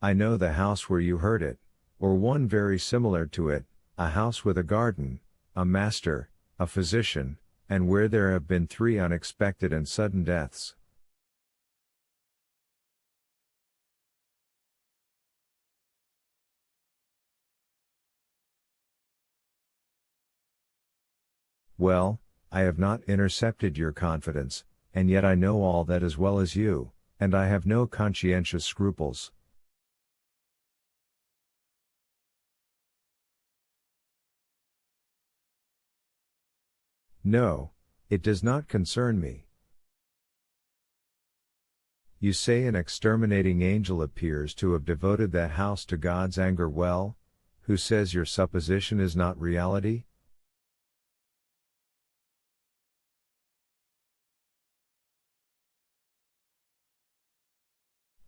I know the house where you heard it, or one very similar to it, a house with a garden, a master, a physician, and where there have been 3 unexpected and sudden deaths. Well, I have not intercepted your confidence, and yet I know all that as well as you, and I have no conscientious scruples. No, it does not concern me. You say an exterminating angel appears to have devoted that house to God's anger. Well, who says your supposition is not reality?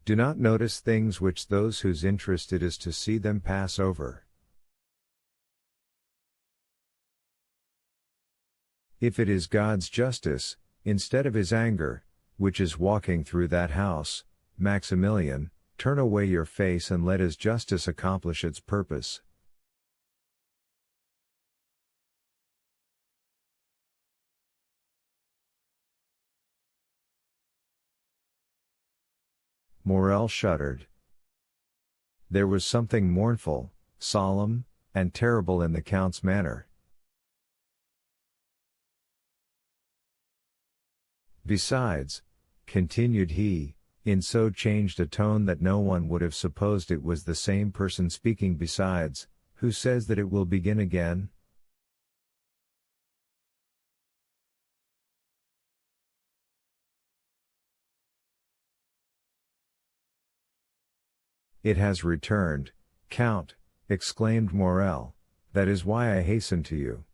Do not notice things which those whose interest it is to see them pass over. If it is God's justice, instead of his anger, which is walking through that house, Maximilian, turn away your face and let his justice accomplish its purpose. Morel shuddered. There was something mournful, solemn, and terrible in the Count's manner. Besides, continued he, in so changed a tone that no one would have supposed it was the same person speaking, besides, who says that it will begin again? It has returned, Count, exclaimed Morel, that is why I hasten to you.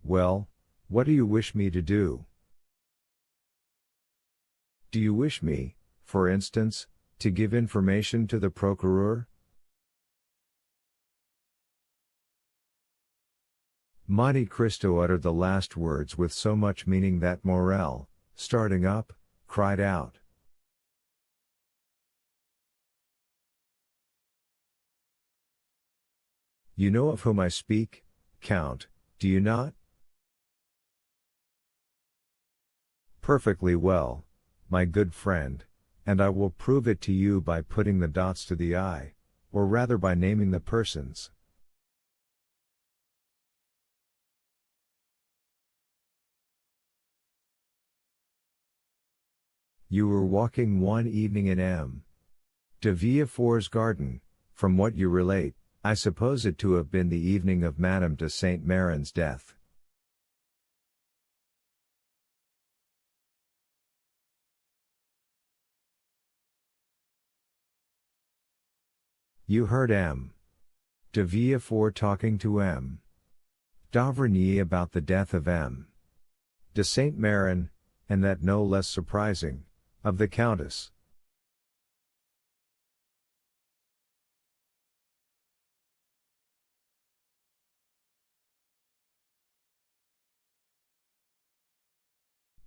Well, what do you wish me to do? Do you wish me, for instance, to give information to the procureur? Monte Cristo uttered the last words with so much meaning that Morel, starting up, cried out. You know of whom I speak, Count, do you not? Perfectly well, my good friend, and I will prove it to you by putting the dots to the I, or rather by naming the persons. You were walking one evening in M. de Villefort's garden. From what you relate, I suppose it to have been the evening of Madame de Saint Méran's death. You heard M. de Villefort talking to M. d'Avrigny about the death of M. de Saint Méran, and that no less surprising, of the Countess.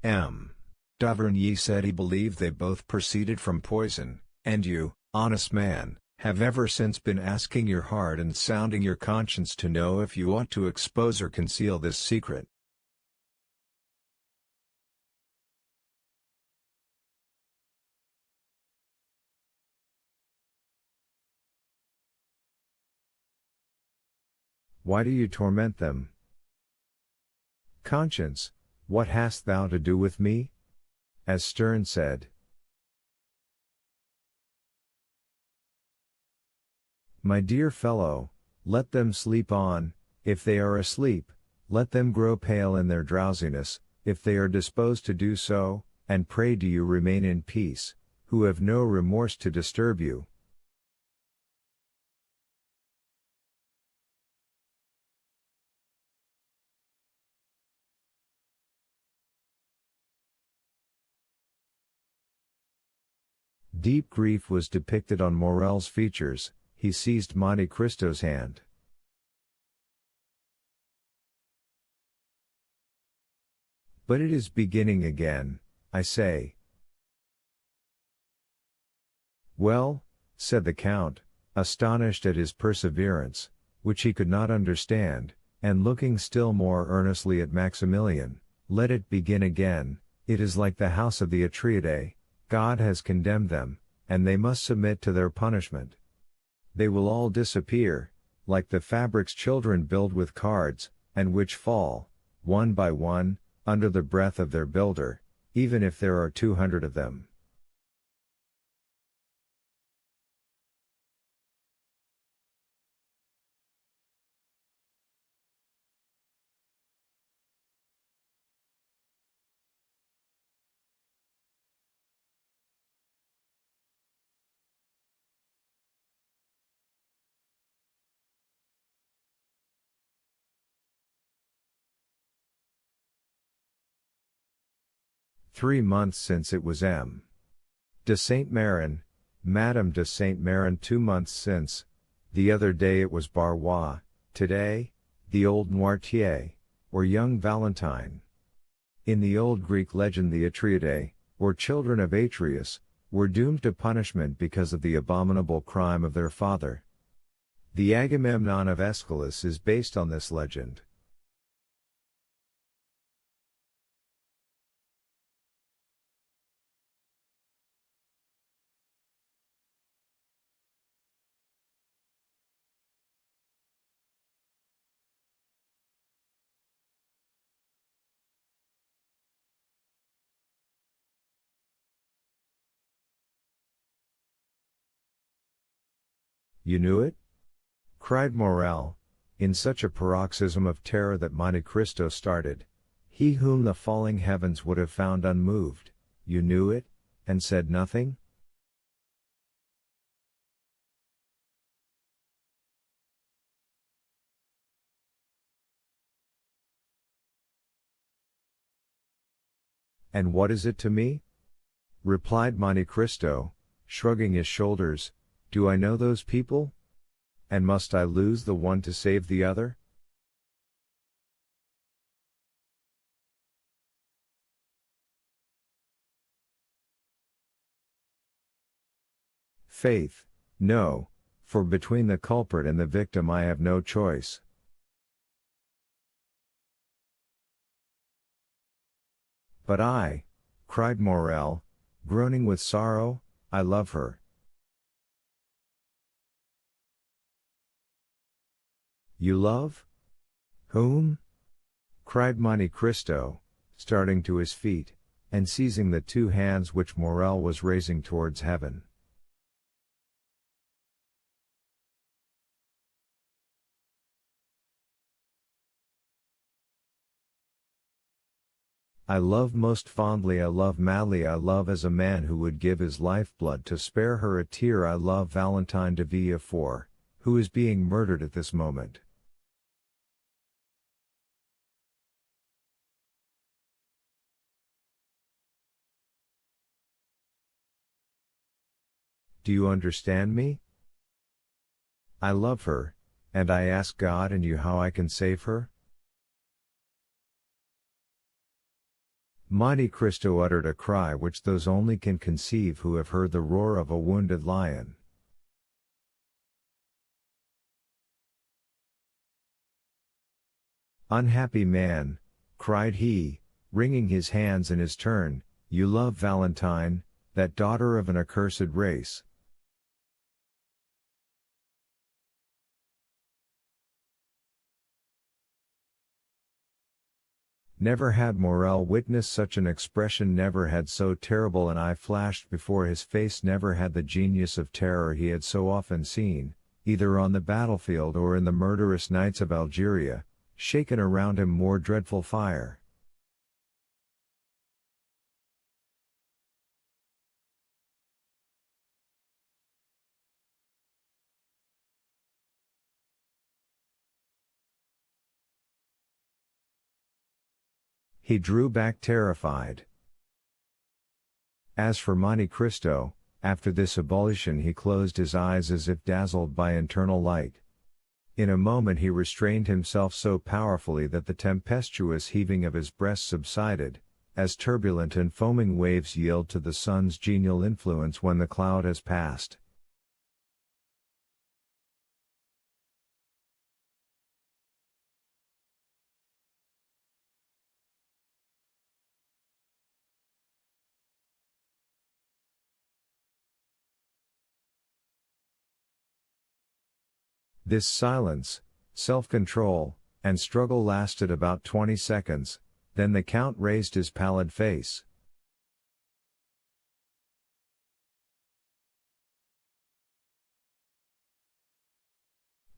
M. d'Avrigny said he believed they both proceeded from poison, and you, honest man, have ever since been asking your heart and sounding your conscience to know if you ought to expose or conceal this secret. Why do you torment them? Conscience, what hast thou to do with me? As Sterne said. My dear fellow, let them sleep on. If they are asleep, let them grow pale in their drowsiness, if they are disposed to do so, and pray do you remain in peace, who have no remorse to disturb you. Deep grief was depicted on Morel's features. He seized Monte Cristo's hand. But it is beginning again, I say." "Well," said the Count, astonished at his perseverance, which he could not understand, and looking still more earnestly at Maximilian, "let it begin again. It is like the house of the Atreidae. God has condemned them, and they must submit to their punishment. They will all disappear, like the fabrics children build with cards, and which fall, one by one, under the breath of their builder, even if there are 200 of them." "3 months since it was M. de Saint Marin, Madame de Saint Marin 2 months since, the other day it was Barrois, today, the old Noirtier, or young Valentine." In the old Greek legend the Atreidae, or children of Atreus, were doomed to punishment because of the abominable crime of their father. The Agamemnon of Aeschylus is based on this legend. "You knew it?" cried Morel, in such a paroxysm of terror that Monte Cristo started. He whom the falling heavens would have found unmoved, "You knew it, and said nothing?" "And what is it to me?" replied Monte Cristo, shrugging his shoulders. "Do I know those people? And must I lose the one to save the other?" "Faith, no, for between the culprit and the victim I have no choice." "But I," cried Morel, groaning with sorrow, "I love her." "You love? Whom?" cried Monte Cristo, starting to his feet, and seizing the 2 hands which Morel was raising towards heaven. "I love most fondly, I love madly, I love as a man who would give his lifeblood to spare her a tear. I love Valentine de Villefort, who is being murdered at this moment." "Do you understand me? I love her, and I ask God and you how I can save her?" Monte Cristo uttered a cry which those only can conceive who have heard the roar of a wounded lion. "Unhappy man," cried he, wringing his hands in his turn, "you love Valentine, that daughter of an accursed race." Never had Morel witnessed such an expression, never had so terrible an eye flashed before his face, never had the genius of terror he had so often seen, either on the battlefield or in the murderous nights of Algeria, shaken around him more dreadful fire. He drew back terrified. As for Monte Cristo, after this ebullition he closed his eyes as if dazzled by internal light. In a moment he restrained himself so powerfully that the tempestuous heaving of his breast subsided, as turbulent and foaming waves yield to the sun's genial influence when the cloud has passed. This silence, self-control, and struggle lasted about 20 seconds, then the Count raised his pallid face.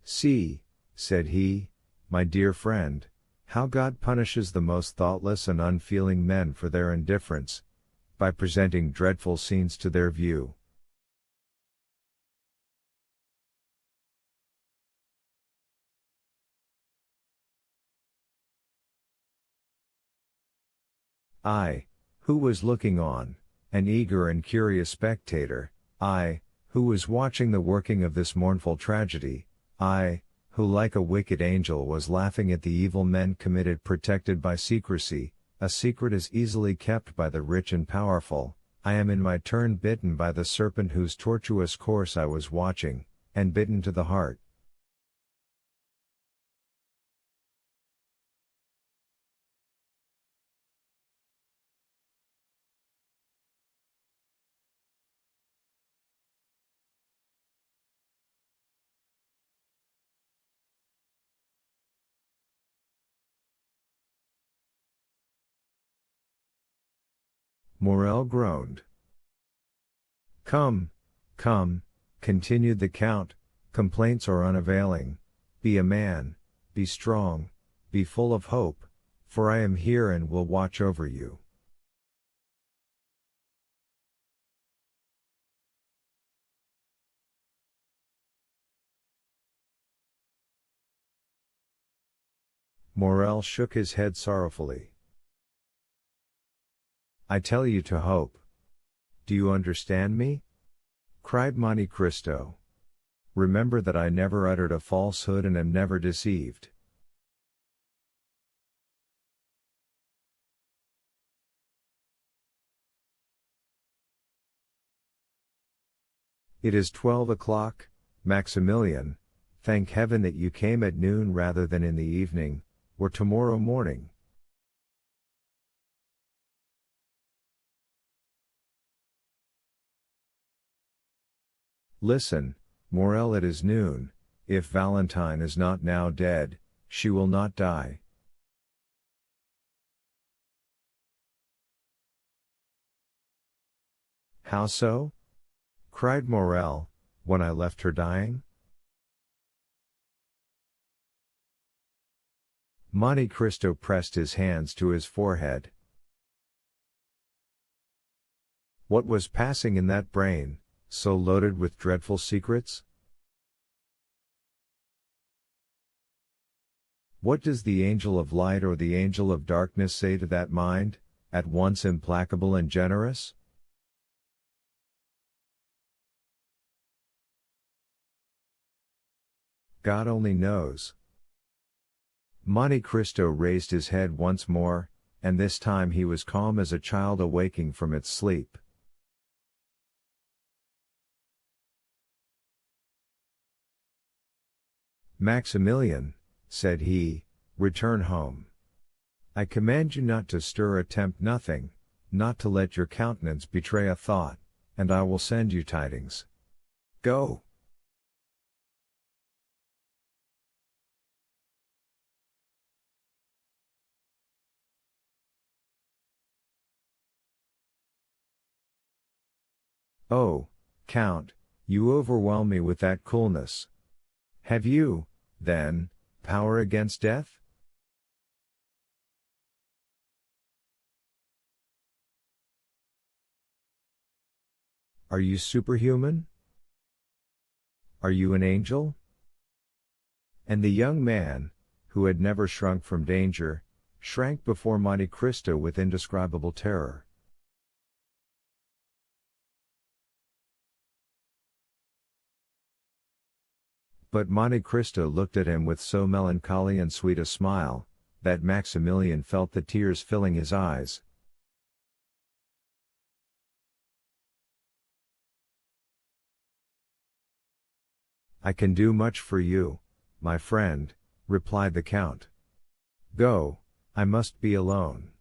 "See," said he, "my dear friend, how God punishes the most thoughtless and unfeeling men for their indifference, by presenting dreadful scenes to their view. I, who was looking on, an eager and curious spectator, I, who was watching the working of this mournful tragedy, I, who like a wicked angel was laughing at the evil men committed protected by secrecy, a secret is easily kept by the rich and powerful, I am in my turn bitten by the serpent whose tortuous course I was watching, and bitten to the heart. Morel groaned. "Come, come," continued the Count, "complaints are unavailing. Be a man, be strong, be full of hope, for I am here and will watch over you." Morel shook his head sorrowfully. "I tell you to hope. Do you understand me?" cried Monte Cristo. "Remember that I never uttered a falsehood and am never deceived." "It is 12 o'clock, Maximilian. Thank heaven that you came at noon rather than in the evening, or tomorrow morning." "Listen, Morel, it is noon. If Valentine is not now dead, she will not die." "How so?" cried Morel, "when I left her dying?" Monte Cristo pressed his hands to his forehead. What was passing in that brain, so loaded with dreadful secrets? What does the angel of light or the angel of darkness say to that mind, at once implacable and generous? God only knows. Monte Cristo raised his head once more, and this time he was calm as a child awaking from its sleep. "Maximilian," said he, "return home. I command you not to stir, attempt nothing, not to let your countenance betray a thought, and I will send you tidings. Go." "Oh, Count, you overwhelm me with that coolness. Have you, then, power against death?" "Are you superhuman? Are you an angel?" And the young man, who had never shrunk from danger, shrank before Monte Cristo with indescribable terror. But Monte Cristo looked at him with so melancholy and sweet a smile, that Maximilian felt the tears filling his eyes. I can do much for you, my friend, replied the count. Go, I must be alone.